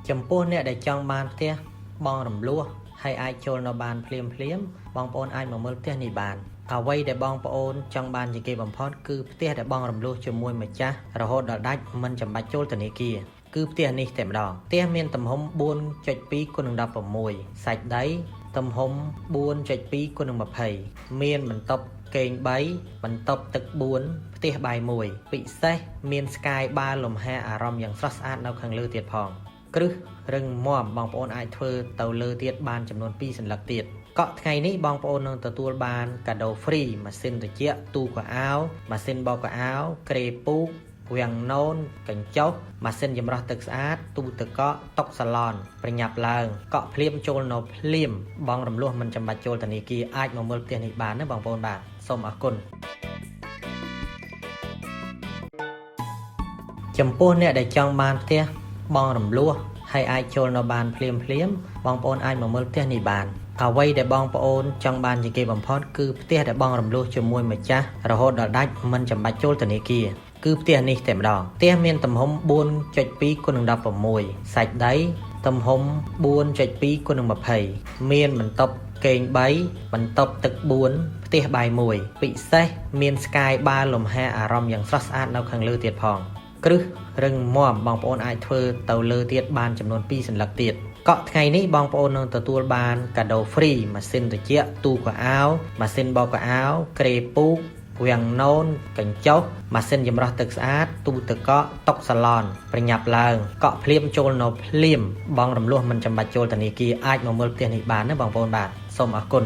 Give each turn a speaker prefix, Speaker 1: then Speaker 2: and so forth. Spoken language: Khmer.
Speaker 1: ចំពោះអ្នកដែលចង់បានផ្ទះបងរំលោះហើយអាចចូលនៅបានភ្លាមបងប្អូនអាចមកមើលផ្ទះនេះបានអ្វីដែលបងប្អូនចង់បានជាគេបំផុតគឺផ្ទះដែលបងរំលោះជាមួយម្ចាស់រហូតដល់ដាច់មិនចាំបាច់ចូលធនាគារគឺផ្ទះនេះតែម្ដងផ្ទះមានទំហំ 4.2x16 សាច់ដីទំហំ 4.2x20 មានបន្ទប់កេង3បន្ទប់ទឹក4ផ្ទះបាយ1ពិសេសមានស្កាយបារលំហែអារម្មណ៍យ៉ាងស្រស់ស្អាតនៅខាងលើទៀតផងគ្រឹះរឹងមាំបងប្អូនអាចធ្វើទៅលើទៀតបានចំនួន2សន្លឹកទៀតកក់ថ្ងៃនេះបងប្អូននឹងទទួលបានកាដូហ្វ្រីម៉ាស៊ីនត្រជាក់ទូកៅអៅម៉ាស៊ីនបោកកៅអៅក្រេពូកវាំងណូនកញ្ចុះម៉ាស៊ីនចម្រោះទឹកស្អាតទូទឹកកកតុសាឡនប្រញាប់ឡើងកក់ភ្លាមចូលនៅភ្លាមបងរំលោះមិនចាំបាច់ចូលធនាគារអាចមកមើលផ្ទះនេះបានណាបងប្អូនបាទសូមអរគុណចំពោះអ្នកដែលចង់បានផ្ទះបងរំលោះហើយអាចចូលនៅបានភ្លាមបងប្អូនអាចមកមើលផ្ទះនេះបានអ្វីដែលបងប្អូនចង់បានជាគេបំផុតគឺផ្ទះដែលបងរំលោះជាមួយម្ចាស់រហូតដល់ដាច់មិនចាំបាច់ចូលធនាគារគឺផ្ទះនេះតែម្ដងផ្ទះមានទំហំ 4.2x16 សាច់ដីទំហំ 4.2x20 មានបន្ទប់កេង3បន្ទប់ទឹក4ផ្ទះបាយ1ពិសេសមានស្កាយបារលំហែអារម្មណ៍យ៉ាងស្រស់ស្អាតនៅខាងលើទៀតផងគ្រឹះរឹងមាំបងប្អូនអាចធ្វើទៅលើទៀតបានចំនួន2សន្លឹកទៀតកក់ថ្ងៃនេះបងប្អូននឹងទទួលបានកាដូហ្វ្រីម៉ាស៊ីនត្រជាក់ទូកៅអៅម៉ាស៊ីនបោកកៅអៅក្រេពូកវាំងណូនកញ្ចុះម៉ាស៊ីនចម្រោះទឹកស្អាតទូទឹកកកតុសាឡនប្រញាប់ឡើងកក់ភ្លាមចូលនៅភ្លាមបងរំលោះមិនចាំបាច់ចូលធនាគារអាចមកមើលផ្ទះនេះបានណាបងប្អូនបាទសូមអរគុណ